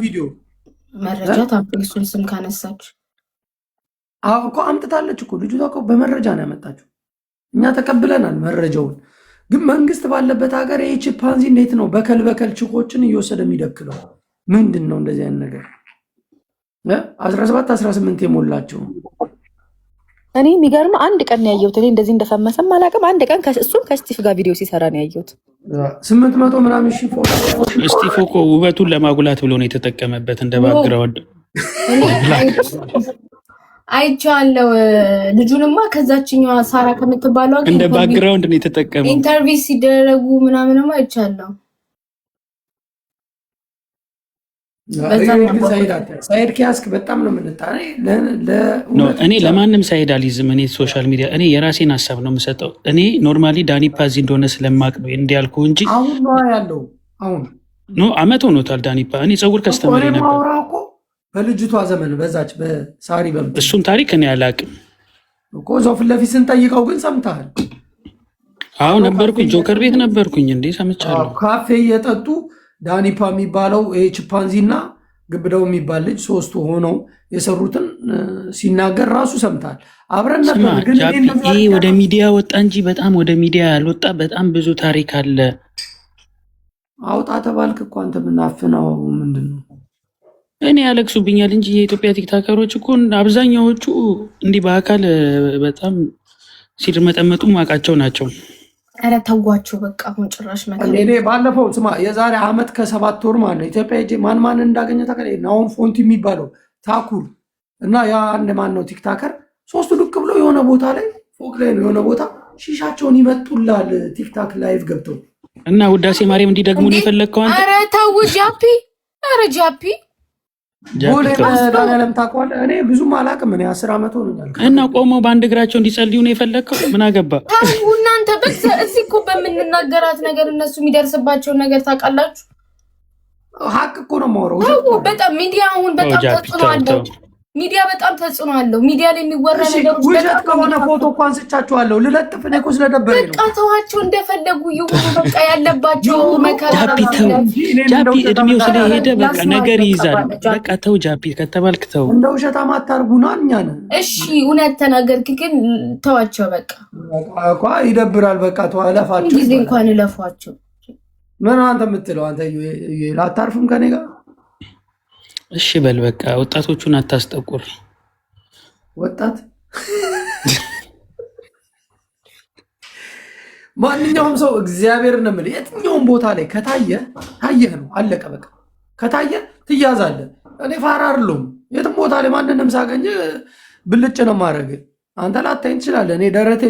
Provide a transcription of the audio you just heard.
ቪዲዮ መረጃ ታምፕሊሱን ስም ካነሳች እኮ አምጥታለች እኮ ልጅቷ እኮ በመረጃ ነው ያመጣችው። እኛ ተቀብለናል መረጃውን። ግን መንግስት ባለበት ሀገር ይህ ቺምፓንዚ እንዴት ነው በከል ችኮችን እየወሰደ የሚደክለው? ምንድን ነው እንደዚህ አይነት ነገር? 17 18 የሞላቸው እኔ የሚገርም አንድ ቀን ነው ያየሁት። እኔ እንደዚህ እንደፈመሰም አላውቅም። አንድ ቀን እሱም ከስቲፍ ጋር ቪዲዮ ሲሰራ ነው ያየሁት። 800 ምናምን ሺህ ፎቶ። ስቲፍ እኮ ውበቱን ለማጉላት ብሎ ነው የተጠቀመበት እንደ ባክግራውንድ አይቻለው። ልጁንማ ከዛችኛዋ ሳራ ከምትባለው እንደ ባክግራውንድ ነው የተጠቀመው። ኢንተርቪው ሲደረጉ ምናምንማ አይቻለው። ሳይድ ኪያስክ በጣም ነው የምንጣኔ። እኔ ለማንም ሳይድ አልይዝም። እኔ ሶሻል ሚዲያ እኔ የራሴን ሀሳብ ነው የምሰጠው። እኔ ኖርማሊ ዳኒ ፓዚ እንደሆነ ስለማቅ ነው እንዲያልኩ እንጂ አሁን ነው ያለው። አሁን ኖ አመት ሆኖታል ዳኒ ፓ እኔ ፀጉር ከስተመሪ ነበር በልጅቷ ዘመን በዛች በሳሪ እሱን ታሪክ እኔ አላቅም እኮ እዛው ፊት ለፊት ስንጠይቀው ግን ሰምተሃል? አዎ ነበርኩኝ፣ ጆከር ቤት ነበርኩኝ እንዴ ሰምቻለሁ። ካፌ እየጠጡ ዳኒፓ የሚባለው ቺምፓንዚ እና ግብደው የሚባል ልጅ ሶስቱ ሆነው የሰሩትን ሲናገር ራሱ ሰምታል። አብረን ነበር። ግን ይሄ ወደ ሚዲያ ወጣ እንጂ በጣም ወደ ሚዲያ ያልወጣ በጣም ብዙ ታሪክ አለ። አውጣ ተባልክ እኮ አንተ ምናፍናው ምንድነው? እኔ ያለቅሱብኛል እንጂ የኢትዮጵያ ቲክታከሮች እኮ አብዛኛዎቹ እንዲህ በአካል በጣም ሲርመጠመጡ ማቃቸው ናቸው። ኧረ ተዋቸው በቃ። አሁን ጭራሽ እኔ ባለፈው ስማ የዛሬ አመት ከ7 ወር ማለት ነው ኢትዮጵያ ሄጄ ማን እንዳገኘ ታውቃለህ? ናሆም ፎንቲ የሚባለው ታኩር እና ያ አንድ ማን ነው ቲክታከር ሶስቱ ዱቅ ብሎ የሆነ ቦታ ላይ ፎቅ ላይ ነው የሆነ ቦታ ሺሻቸውን ይመጡላል ቲክታክ ላይቭ ገብተው እና ውዳሴ ማርያም እንዲደግሙ ነው የፈለግከው አንተ? ኧረ ተው ጃፒ፣ ኧረ ጃፒ ቦሌ መድኃኒዓለም ታውቀዋለህ? እኔ ብዙም አላውቅም። እኔ 10 ዓመት ሆኖኛል። እና ቆመው በአንድ እግራቸው እንዲጸልዩ ነው የፈለግከው? ምን አገባ እናንተ? እዚህ እኮ በምንናገራት ነገር እነሱ የሚደርስባቸውን ነገር ታውቃላችሁ። ሀቅ እኮ ነው የማወራው። በጣም ሚዲያ አሁን በጣም ተጽዕኖ አለው። ሚዲያ በጣም ተጽዕኖ አለው። ሚዲያ ላይ የሚወራ ነገር ውሸት ከሆነ ፎቶ እኮ አንስቻችኋለሁ ልለጥፍ። እኔ እኮ ስለደበረኝ ነው። በቃ ተዋቸው እንደፈለጉ ይሁኑ። በቃ ያለባቸው መከራ ጃፒ እድሜው ስለሄደ በቃ ነገር ይይዛል። በቃ ተው ጃፒ ከተባልክ ተው። እንደ ውሸት አታርጉና እኛን። እሺ እውነት ተናገርክ፣ ግን ተዋቸው በቃ። እኮ ይደብራል። በቃ ተው፣ እለፋቸው ጊዜ እንኳን እለፏቸው። ምን አንተ የምትለው አንተ ላታርፍም ከኔ ጋር? እሺ በል በቃ ወጣቶቹን አታስጠቁር። ወጣት ማንኛውም ሰው እግዚአብሔር ነው የምልህ የትኛውም ቦታ ላይ ከታየህ ታየህ ነው አለቀ። በቃ ከታየህ ትያዛለህ። እኔ ፋራ አይደለሁም። የትም ቦታ ላይ ማንንም ሳገኝ ብልጭ ነው ማድረግ። አንተ ላታይኝ ትችላለህ። እኔ ደረቴ